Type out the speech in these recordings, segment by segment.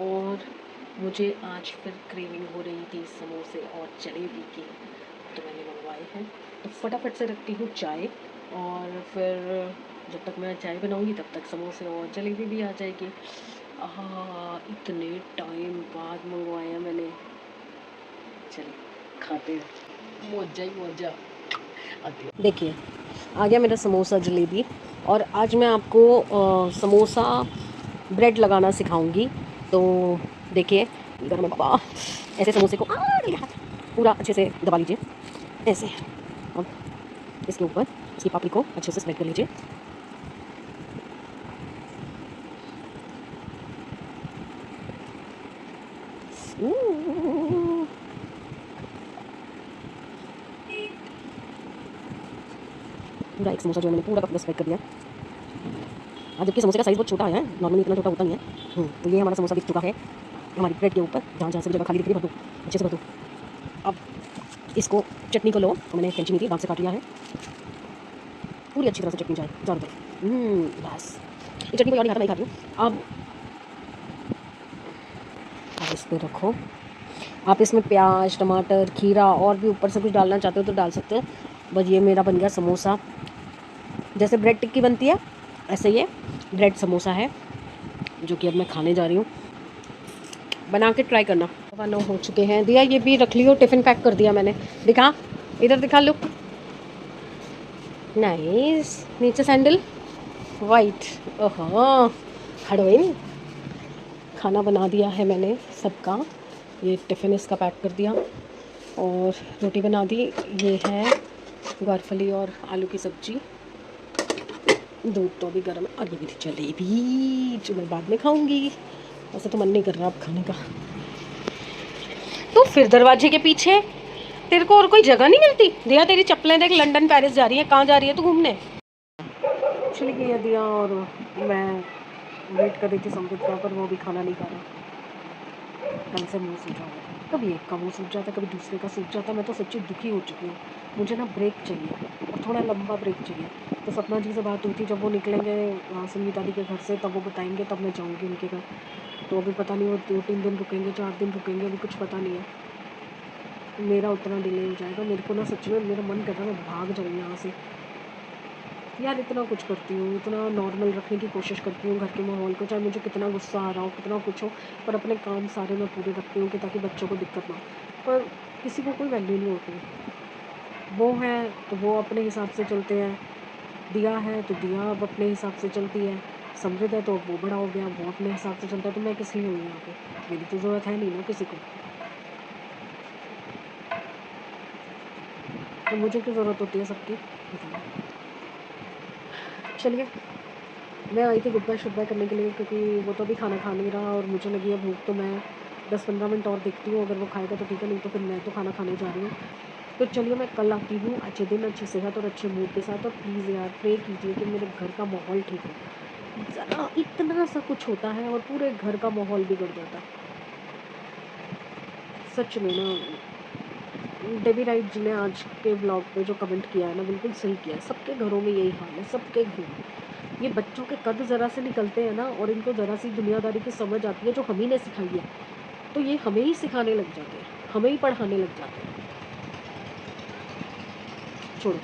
और मुझे आज फिर क्रेविंग हो रही थी समोसे और जलेबी की, तो मैंने मंगवाए हैं। तो फटाफट से रखती हूँ चाय, और फिर जब तक मैं चाय बनाऊँगी तब तक समोसे और जलेबी भी आ जाएगी। इतने टाइम बाद मंगवाया मैंने। चलिए खाते हैं, मौजा ही मौजा आती है। देखिए आ गया मेरा समोसा जलेबी, और आज मैं आपको समोसा ब्रेड लगाना सिखाऊंगी। तो देखिए गर्म पापा, ऐसे समोसे को पूरा अच्छे से दबा लीजिए ऐसे। अब इसके ऊपर इसकी पापड़ी को अच्छे से स्प्रेड कर लीजिए। पूरा एक समोसा जो है मैंने पूरा स्प्रेड कर दिया। आज जबकि समोसे का साइज़ बहुत छोटा है, नॉर्मली इतना छोटा होता नहीं है। तो ये हमारा समोसा दिख चुका है हमारी ब्रेड के ऊपर। जहाँ जहाँ से जगह खाली दिख रही है भर दो, अच्छे से भर दो। अब इसको चटनी को लो, तो मैंने कैंची नहीं थी, दांत से काट लिया है। पूरी अच्छी तरह से चटनी जाए चारों तरफ। बस ये चटनी को यार नहीं आता, मैं खाती हूँ। अब इस पर रखो। आप इसमें प्याज, टमाटर, खीरा और भी ऊपर से कुछ डालना चाहते हो तो डाल सकते हो। बस ये मेरा बन गया समोसा। जैसे ब्रेड टिक्की बनती है ऐसे ये ब्रेड समोसा है, जो कि अब मैं खाने जा रही हूँ। बना के ट्राई करना। 9 हो चुके हैं। दिया ये भी रख लियो, टिफ़िन पैक कर दिया मैंने। दिखा, इधर दिखा, लुक नाइस। नीचे सैंडल वाइट। ओहो हड़ोइन। खाना बना दिया है मैंने सबका। ये टिफ़िन इसका पैक कर दिया और रोटी बना दी। ये है ग्वारफली और आलू की सब्ज़ी। दूध तो अभी गर्म है, और ये भी थी जलेबी जो मैं बाद में खाऊंगी। वैसे तो मन नहीं कर रहा अब खाने का। तो फिर दरवाजे के पीछे तेरे को और कोई जगह नहीं मिलती? दिया तेरी चप्पलें देख, लंदन पेरिस जा रही है। कहाँ जा रही है तू घूमने? चली गई है दिया, और मैं वेट कर रही थी समृद्ध का, पर वो भी खाना नहीं खा रहा। कल से मुँह सूझा हुआ है, कभी एक का मुँह सूझ जाता, कभी दूसरे का सूझ जाता। मैं तो सच्ची दुखी हो चुकी हूँ। मुझे ना ब्रेक चाहिए, और थोड़ा लंबा ब्रेक चाहिए। तो सपना जी से बात हुई थी, जब वो निकलेंगे संगीता दी के घर से तब वो बताएंगे, तब मैं जाऊँगी उनके घर। तो अभी पता नहीं वो 2-3 दिन रुकेंगे, 4 दिन रुकेंगे, अभी कुछ पता नहीं है। मेरा उतना डिले हो जाएगा। मेरे को ना सच में मेरा मन कर रहा है मैं भाग जाऊँ यहाँ से। यार इतना कुछ करती हूँ, इतना नॉर्मल रखने की कोशिश करती हूँ घर के माहौल को, चाहे मुझे कितना गुस्सा आ रहा हो, कितना कुछ हो, पर अपने काम सारे मैं पूरे रखती हूँ कि ताकि बच्चों को दिक्कत ना हो। पर किसी को कोई वैल्यू नहीं होती। वो है तो वो अपने हिसाब से चलते हैं, दिया है तो दिया अब अपने हिसाब से चलती है, समृद्ध है तो अब वो बड़ा हो गया, वो अपने हिसाब से चलता है। तो मैं किस लिए हूँ यहाँ पे? मेरी तो ज़रूरत है नहीं ना किसी को। तो मुझे क्यों ज़रूरत होती है सबकी? चलिए, मैं आई थी गुड बाय शुड बाय करने के लिए, क्योंकि वो तो अभी खाना खा नहीं रहा और मुझे लगी है भूख। तो मैं 10-15 मिनट और देखती हूँ, अगर वो खाएगा तो ठीक है, नहीं तो फिर मैं तो खाना खाने जा रही हूँ। तो चलिए मैं कल आती हूँ अच्छे दिन, अच्छी सेहत और अच्छे मूड के साथ। और प्लीज़ यार प्रे कीजिए कि मेरे घर का माहौल ठीक हो। ज़रा इतना सा कुछ होता है और पूरे घर का माहौल बिगड़ जाता है। सच में ना, डेबी राइट जी ने आज के ब्लॉग पे जो कमेंट किया है ना, बिल्कुल सही किया है। सबके घरों में यही हाल है, सबके घरों में। ये बच्चों के कद ज़रा से निकलते हैं ना, और इनको ज़रा सी दुनियादारी की समझ आती है जो हम ही ने सिखाई है, तो ये हमें ही सिखाने लग जाते हैं, हमें ही पढ़ाने लग जाते हैं। छोड़ो,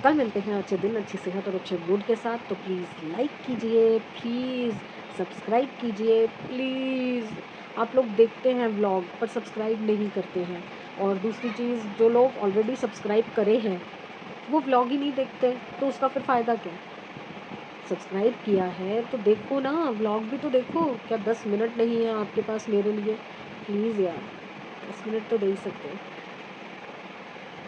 कल मिलते हैं अच्छे दिन, अच्छी सेहत और अच्छे मूड के साथ। तो प्लीज़ लाइक कीजिए, प्लीज़ सब्सक्राइब कीजिए, प्लीज़। आप लोग देखते हैं व्लॉग पर सब्सक्राइब नहीं करते हैं। और दूसरी चीज़, जो लोग ऑलरेडी सब्सक्राइब करे हैं वो व्लॉग ही नहीं देखते, तो उसका फिर फ़ायदा क्या? सब्सक्राइब किया है तो देखो ना, व्लॉग भी तो देखो। क्या 10 मिनट नहीं है आपके पास मेरे लिए? प्लीज़ यार 10 मिनट तो दे ही सकते हो।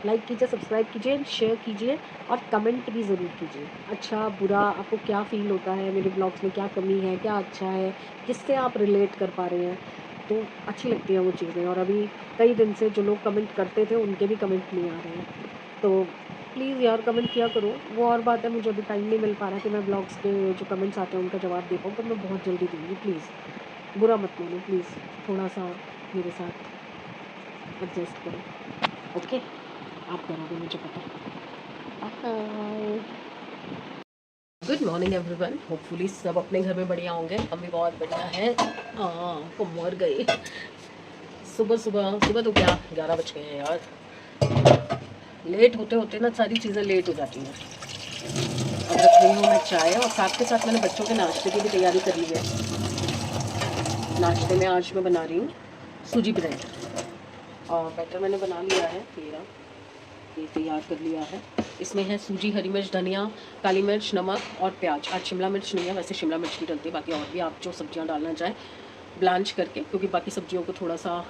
लाइक कीजिए, सब्सक्राइब कीजिए, शेयर कीजिए, और कमेंट भी ज़रूर कीजिए। अच्छा बुरा आपको क्या फ़ील होता है, मेरे ब्लॉग्स में क्या कमी है, क्या अच्छा है, किससे आप रिलेट कर पा रहे हैं। तो अच्छी लगती हैं वो चीज़ें। और अभी कई दिन से जो लोग कमेंट करते थे उनके भी कमेंट नहीं आ रहे हैं, तो प्लीज़ यार कमेंट किया करो। वो और बात है, मुझे अभी टाइम नहीं मिल पा रहा कि मैं ब्लॉग्स के जो कमेंट्स आते हैं उनका जवाब दे पाऊँ, पर मैं बहुत जल्दी दूँगी। प्लीज़ बुरा मत मानो, प्लीज़ थोड़ा सा मेरे साथ एडजस्ट करो। ओके, आप करोगे मुझे पता है। Bye. Good morning everyone, hopefully सब अपने घर में बढ़िया होंगे। हम भी बहुत बढ़िया हैं। को मर गई सुबह सुबह। सुबह तो क्या 11 बज गए हैं यार। लेट होते होते ना सारी चीज़ें लेट हो जाती हैं। अब रख रही हूँ मैं चाय, और साथ के साथ मैंने बच्चों के नाश्ते की भी तैयारी कर ली है। नाश्ते में आज मैं बना रही हूँ सूजी ब्रेड, और बैटर मैंने बना लिया है। ये तैयार कर लिया है। इसमें है सूजी, हरी मिर्च, धनिया, काली मिर्च, नमक और प्याज। आज शिमला मिर्च नहीं है, वैसे शिमला मिर्च नहीं डलती, बाकी और भी आप जो सब्जियां डालना चाहें ब्लांच करके, क्योंकि बाकी सब्जियों को थोड़ा सा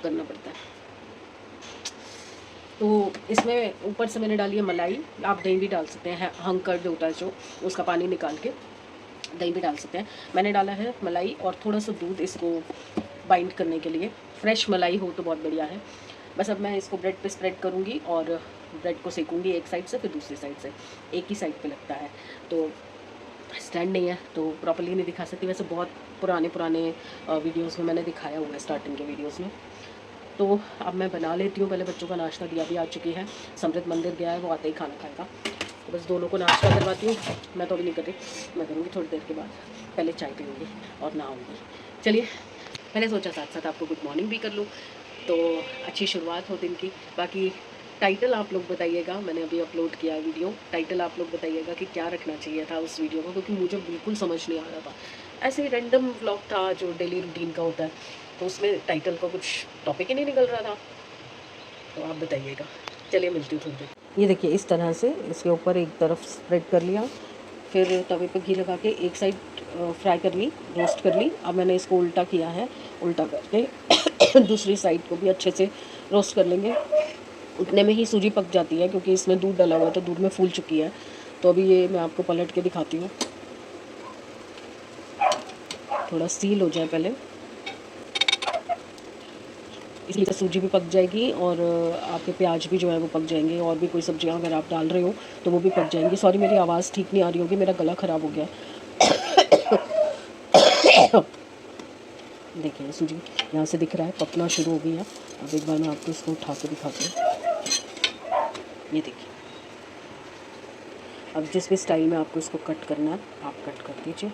करना पड़ता है। तो इसमें ऊपर से मैंने डाली है मलाई। आप दही भी डाल सकते हैं, हंग कर्ड होता है जो, उसका पानी निकाल के दही भी डाल सकते हैं। मैंने डाला है मलाई और थोड़ा सा दूध इसको बाइंड करने के लिए। फ्रेश मलाई हो तो बहुत बढ़िया है। बस अब मैं इसको ब्रेड पे स्प्रेड करूँगी और ब्रेड को सेकूँगी एक साइड से, फिर दूसरी साइड से। एक ही साइड पे लगता है, तो स्टैंड नहीं है तो प्रॉपर्ली नहीं दिखा सकती। वैसे बहुत पुराने वीडियोज़ में मैंने दिखाया हुआ है, स्टार्टिंग के वीडियोज़ में। तो अब मैं बना लेती हूँ। पहले बच्चों का नाश्ता दिया भी आ चुकी है, समृद्ध मंदिर गया है, वो आते ही खाना खाएगा। तो बस दोनों को नाश्ता करवाती हूँ। मैं तो अभी नहीं कर रही, मैं करूँगी थोड़ी देर के बाद। पहले चाय पीऊँगी और नहाऊँगी। चलिए, मैंने सोचा साथ साथ आपको गुड मॉर्निंग भी कर लूँ, तो अच्छी शुरुआत हो दिन की। बाकी टाइटल आप लोग बताइएगा, मैंने अभी अपलोड किया है वीडियो। टाइटल आप लोग बताइएगा कि क्या रखना चाहिए था उस वीडियो को, क्योंकि मुझे बिल्कुल समझ नहीं आ रहा था। ऐसे ही रैंडम व्लॉग था जो डेली रूटीन का होता है, तो उसमें टाइटल का कुछ टॉपिक ही नहीं निकल रहा था। तो आप बताइएगा। चलिए, मिलती हूँ थोड़ी देर। ये देखिए, इस तरह से इसके ऊपर एक तरफ स्प्रेड कर लिया, फिर तवे पर घी लगा के एक साइड फ्राई कर ली, रोस्ट कर ली। अब मैंने इसको उल्टा किया है, उल्टा करके दूसरी साइड को भी अच्छे से रोस्ट कर लेंगे। उतने में ही सूजी पक जाती है, क्योंकि इसमें दूध डाला हुआ है तो दूध में फूल चुकी है। तो अभी ये मैं आपको पलट के दिखाती हूँ, थोड़ा सील हो जाए पहले, इसलिए तो सूजी भी पक जाएगी और आपके प्याज भी जो है वो पक जाएंगे। और भी कोई सब्जियां अगर आप डाल रहे हो तो वो भी पक जाएंगी। सॉरी, मेरी आवाज़ ठीक नहीं आ रही होगी, मेरा गला ख़राब हो गया। देखिए, सूजी यहाँ से दिख रहा है पकना शुरू हो गई है। अब एक बार मैं आपको इसको उठा के दिखाती हूँ। ये देखिए, अब जिस भी स्टाइल में आपको इसको कट करना है आप कट कर दीजिए।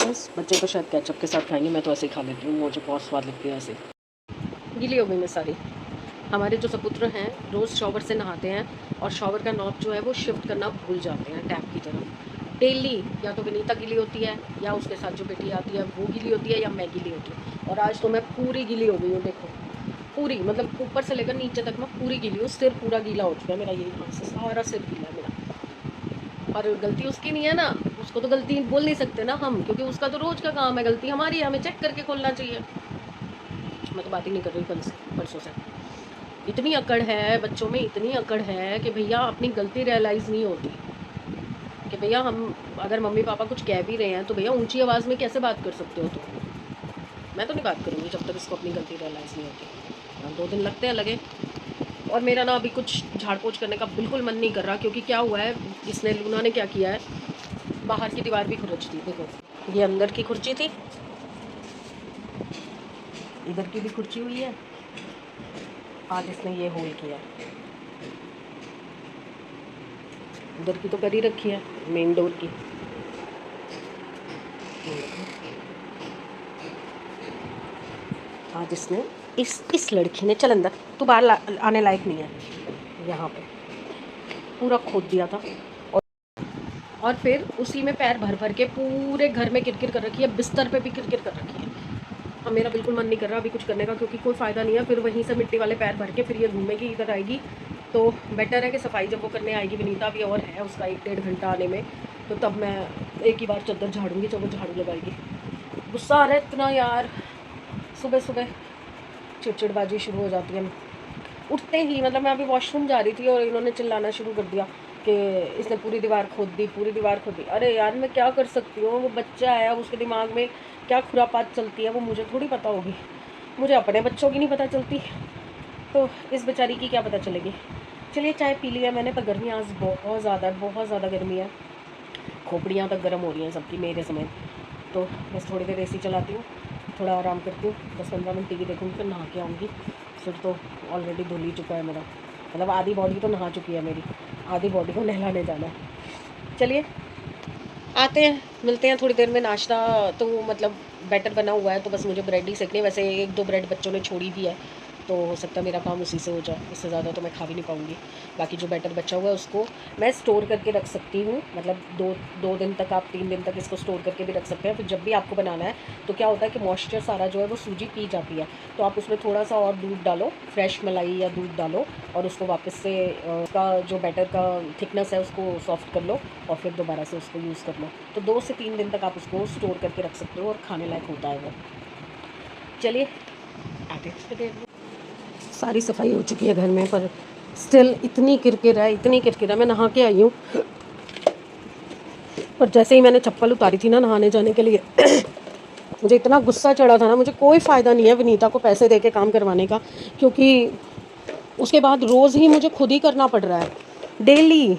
बस बच्चे तो शायद केचप के साथ खाएंगे, मैं तो ऐसे ही खा लेती हूँ, मुझे बहुत स्वाद लगती है ऐसे। गीली हो गई मैं सारी। हमारे जो सपुत्र हैं रोज़ शॉवर से नहाते हैं, और शॉवर का नॉब जो है वो शिफ्ट करना भूल जाते हैं टैप की तरफ। डेली या तो विनीता गीली होती है, या उसके साथ जो बेटी आती है वो गीली होती है, या मैं गीली होती हूँ। और आज तो मैं पूरी गीली हो गई हूँ। देखो, पूरी, मतलब ऊपर से लेकर नीचे तक मैं पूरी गीली हूँ। सिर पूरा गीला हो चुका है मेरा, ये यहाँ से सारा सिर गीला है मेरा। और गलती उसकी नहीं है ना, उसको तो गलती बोल नहीं सकते ना हम, क्योंकि उसका तो रोज़ का काम है। गलती हमारी है, हमें चेक करके खोलना चाहिए। मैं तो बात ही नहीं कर रही कल से, परसों से। इतनी अकड़ है बच्चों में, इतनी अकड़ है कि भैया अपनी गलती रियलाइज़ नहीं होती। कि भैया हम अगर मम्मी पापा कुछ कह भी रहे हैं तो भैया ऊंची आवाज़ में कैसे बात कर सकते हो। तो मैं तो नहीं बात करूँगी जब तक इसको अपनी गलती रियलाइज़ नहीं होती। 2 दिन लगते हैं, लगे। और मेरा ना अभी कुछ झाड़ पोछ करने का बिल्कुल मन नहीं कर रहा, क्योंकि क्या हुआ है, इसने लूना ने क्या किया है, बाहर की दीवार भी खुरच दी। देखो, ये अंदर की खुर्ची थी, इधर की भी खुर्ची हुई है, आज इसने ये होल किया। उधर की तो कर ही रखी है, मेन डोर की। आज इसने इस लड़की ने, चल अंदर, तू बाहर आने लायक नहीं है, यहाँ पे पूरा खोद दिया था। और फिर उसी में पैर भर भर के पूरे घर में किरकिर कर रखी है, बिस्तर पे भी किरकिर कर रखी है। अब मेरा बिल्कुल मन नहीं कर रहा अभी कुछ करने का, क्योंकि कोई फ़ायदा नहीं है। फिर वहीं से मिट्टी वाले पैर भर के फिर ये घूमेगी, इधर आएगी। तो बेटर है कि सफाई जब वो करने आएगी, विनीता भी और है उसका 1-1.5 घंटा आने में, तो तब मैं एक ही बार चद्दर झाड़ूंगी जब वो झाड़ू लगाएगी। गुस्सा आ रहा है इतना यार, सुबह सुबह चिड़चिड़बाजी शुरू हो जाती है उठते ही। मतलब मैं अभी वॉशरूम जा रही थी और इन्होंने चिल्लाना शुरू कर दिया कि इसने पूरी दीवार खोद दी, पूरी दीवार खोद दी। अरे यार, मैं क्या कर सकती हूँ, वो बच्चा है, उसके दिमाग में क्या खुरापात चलती है वो मुझे थोड़ी पता होगी। मुझे अपने बच्चों की नहीं पता चलती, तो इस बेचारी की क्या पता चलेगी। चलिए, चाय पी लिया मैंने, पर गर्मी आज बहुत ज़्यादा गर्मी है। खोपड़ियाँ तक गर्म हो रही हैं सबकी, मेरे समेत। तो बस थोड़ी देर एसी चलाती हूँ, थोड़ा आराम करती हूँ, 10-15 मिनट टीवी देखूँगी, फिर नहा के आऊँगी। फिर तो ऑलरेडी धुल ही चुका है मेरा, मतलब आधी बॉडी तो नहा चुकी है मेरी, आधी बॉडी को नहलाने जाना है। चलिए आते हैं, मिलते हैं थोड़ी देर में। नाश्ता तो मतलब बैटर बना हुआ है, तो बस मुझे ब्रेड ही सेकनी है। वैसे 1-2 ब्रेड बच्चों ने छोड़ी भी है, तो हो सकता है मेरा काम उसी से हो जाए, इससे ज़्यादा तो मैं खा भी नहीं पाऊँगी। बाकी जो बैटर बचा हुआ है उसको मैं स्टोर करके रख सकती हूँ, मतलब 2 दिन तक, आप 3 दिन तक इसको स्टोर करके भी रख सकते हैं। फिर जब भी आपको बनाना है तो क्या होता है कि मॉइस्चर सारा जो है वो सूजी पी जाती है, तो आप उसमें थोड़ा सा और दूध डालो, फ्रेश मलाई या दूध डालो, और उसको वापस से उसका जो बैटर का थिकनेस है उसको सॉफ्ट कर लो, और फिर दोबारा से उसको यूज़ कर लो। तो 2 से 3 दिन तक आप उसको स्टोर करके रख सकते हो और खाने लायक होता है वो। चलिए आगे सारी सफाई हो चुकी है घर में, पर स्टिल इतनी किरकिर है, इतनी किरकिर है। मैं नहा के आई हूँ, पर जैसे ही मैंने चप्पल उतारी थी ना नहाने जाने के लिए मुझे इतना गुस्सा चढ़ा था ना। मुझे कोई फ़ायदा नहीं है विनीता को पैसे दे के काम करवाने का, क्योंकि उसके बाद रोज़ ही मुझे खुद ही करना पड़ रहा है, डेली।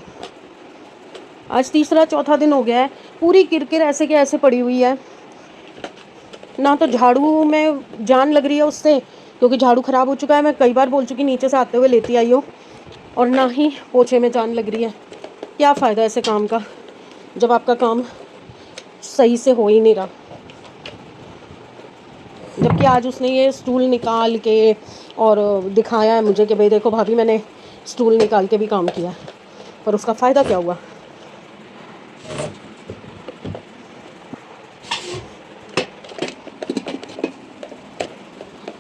आज तीसरा चौथा दिन हो गया है, पूरी किरकिर ऐसे के ऐसे पड़ी हुई है। ना तो झाड़ू में जान लग रही है उससे, क्योंकि झाड़ू ख़राब हो चुका है, मैं कई बार बोल चुकी नीचे से आते हुए लेती आई हूँ, और ना ही पोछे में जान लग रही है। क्या फ़ायदा ऐसे काम का जब आपका काम सही से हो ही नहीं रहा। जबकि आज उसने ये स्टूल निकाल के और दिखाया है मुझे कि भाई देखो भाभी मैंने स्टूल निकाल के भी काम किया, पर उसका फ़ायदा क्या हुआ।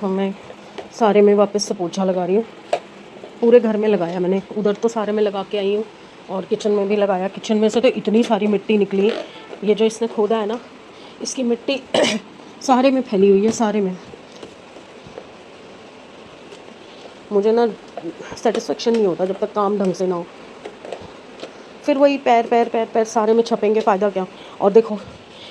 मैं सारे में वापस से पोछा लगा रही हूँ, पूरे घर में लगाया मैंने, उधर तो सारे में लगा के आई हूँ और किचन में भी लगाया। किचन में से तो इतनी सारी मिट्टी निकली, ये जो इसने खोदा है ना इसकी मिट्टी सारे में फैली हुई है, सारे में। मुझे ना सेटिस्फेक्शन नहीं होता जब तक काम ढंग से ना हो, फिर वही पैर पैर पैर पैर सारे में छपेंगे, फ़ायदा क्या। और देखो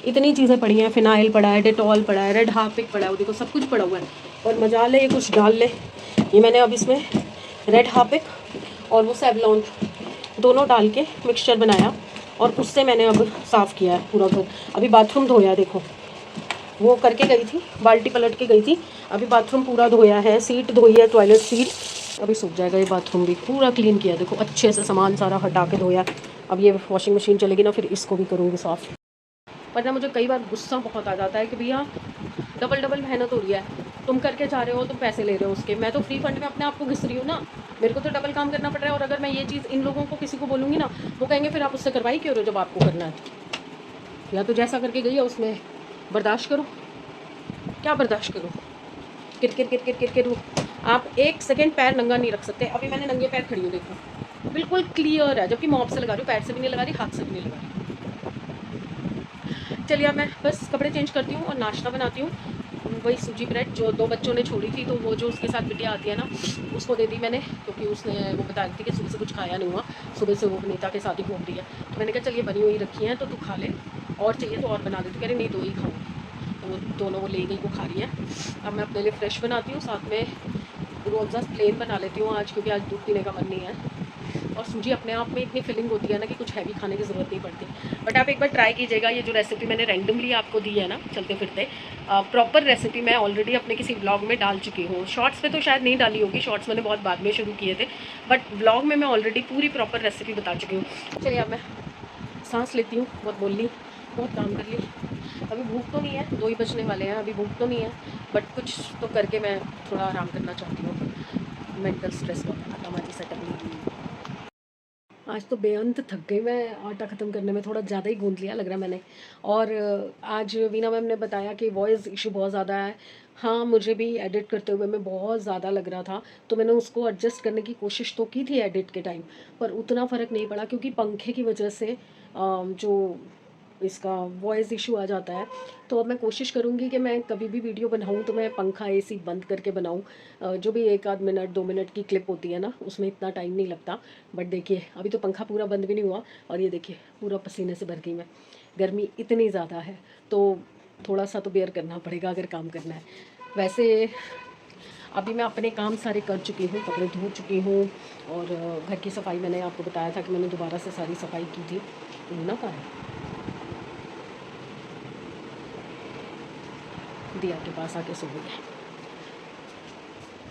इतनी चीज़ें पड़ी हैं, फिनाइल पड़ा है, डेटॉल पड़ा है, रेड हार्पिक पड़ा है, वो देखो सब कुछ पड़ा हुआ है, और मजा ले ये कुछ डाल ले। ये मैंने अब इसमें रेड हार्पिक और वो सेवलॉन दोनों डाल के मिक्सचर बनाया, और उससे मैंने अब साफ़ किया है पूरा घर। अभी बाथरूम धोया है, देखो वो करके गई थी, बाल्टी पलट के गई थी, अभी बाथरूम पूरा धोया है, सीट धोई है, टॉयलेट सीट, अभी सूख जाएगा। ये बाथरूम भी पूरा क्लीन किया, देखो अच्छे से सामान सारा हटा के धोया। अब ये वॉशिंग मशीन चलेगी ना, फिर इसको भी करूँगी साफ़। पर ना मुझे कई बार गुस्सा बहुत आ जाता है कि भैया डबल डबल मेहनत हो रही है, तुम करके जा रहे हो, तुम पैसे ले रहे हो उसके, मैं तो फ्री फंड में अपने आप को घिस रही हूँ ना, मेरे को तो डबल काम करना पड़ रहा है। और अगर मैं ये चीज़ इन लोगों को किसी को बोलूँगी ना, वो कहेंगे फिर आप उससे करवाई क्यों रहे हो जब आपको करना है। या तो जैसा करके गई है उसमें बर्दाश्त करो, क्या बर्दाश्त करो, किरकिर किरकिर किरकिर। आप 1 सेकंड पैर नंगा नहीं रख सकते। अभी मैंने नंगे पैर खड़ी हूँ, देखो बिल्कुल क्लियर है, जबकि मॉप से लगा रही हूँ, पैर से भी नहीं लगा रही, हाथ से भी नहीं लगा रही। चलिए अब मैं बस कपड़े चेंज करती हूँ और नाश्ता बनाती हूँ। वही सूजी ब्रेड जो 2 बच्चों ने छोड़ी थी, तो वो जो उसके साथ बिटिया आती है ना उसको दे दी मैंने, क्योंकि उसने वो बता रही थी कि सुबह से कुछ खाया नहीं हुआ, सुबह से वो वनीता के साथ ही घूम रही है। तो मैंने कहा चलिए बनी हुई रखी हैं तो तू खा ले, और चाहिए तो और बना दे। तो कह रही नहीं 2 ही खाऊँगी, तो वो दोनों वो ले गई, वो खा रही है। अब मैं अपने लिए फ्रेश बनाती हूँ, साथ में रोज़ा प्लेन बना लेती हूँ आज, क्योंकि आज दूध पीने का मन नहीं है। और सूजी अपने आप में इतनी फिलिंग होती है ना कि कुछ हैवी खाने की ज़रूरत नहीं पड़ती। बट आप एक बार ट्राई कीजिएगा, ये जो रेसिपी मैंने रैंडमली आपको दी है ना चलते फिरते, प्रॉपर रेसिपी मैं ऑलरेडी अपने किसी व्लॉग में डाल चुकी हूँ। शॉर्ट्स पे तो शायद नहीं डाली होगी, शॉर्ट्स मैंने बहुत बाद में शुरू किए थे, बट व्लॉग में मैं ऑलरेडी पूरी प्रॉपर रेसिपी बता चुकी हूँ। चलिए अब मैं सांस लेती हूँ, बहुत बोल ली, बहुत काम कर ली। अभी भूख तो नहीं है, 2 ही बजने वाले हैं, अभी भूख तो नहीं है, बट कुछ तो करके मैं थोड़ा आराम करना चाहती हूँ। मेंटल स्ट्रेस बहुत खत्म आज सेटअप। आज तो बेअंत थक गई मैं, आटा ख़त्म करने में थोड़ा ज़्यादा ही गूंद लिया लग रहा है मैंने। और आज वीना मैम ने बताया कि वॉइस इशू बहुत ज़्यादा है। हाँ मुझे भी एडिट करते हुए मैं बहुत ज़्यादा लग रहा था, तो मैंने उसको एडजस्ट करने की कोशिश तो की थी एडिट के टाइम, पर उतना फ़र्क नहीं पड़ा, क्योंकि पंखे की वजह से जो इसका वॉइस इशू आ जाता है। तो अब मैं कोशिश करूँगी कि मैं कभी भी वीडियो बनाऊँ तो मैं पंखा एसी बंद करके बनाऊँ। जो भी 1 आध मिनट 2 मिनट की क्लिप होती है ना उसमें इतना टाइम नहीं लगता। बट देखिए अभी तो पंखा पूरा बंद भी नहीं हुआ, और ये देखिए पूरा पसीने से भर गई मैं, गर्मी इतनी ज़्यादा है, तो थोड़ा सा तो बेयर करना पड़ेगा अगर काम करना है। वैसे अभी मैं अपने काम सारे कर चुकी हूँ, कपड़े धो चुकी हूँ, और घर की सफाई मैंने आपको बताया था कि मैंने दोबारा से सारी सफाई की थी। ना कहा दिया के पास आके सो गई है।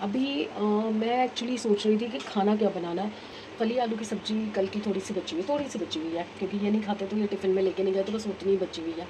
अभी मैं एक्चुअली सोच रही थी कि खाना क्या बनाना है। फली आलू की सब्ज़ी कल की थोड़ी सी बची हुई है, क्योंकि ये नहीं खाते तो ये टिफ़िन में लेके नहीं गए, तो बस उतनी ही बची हुई है।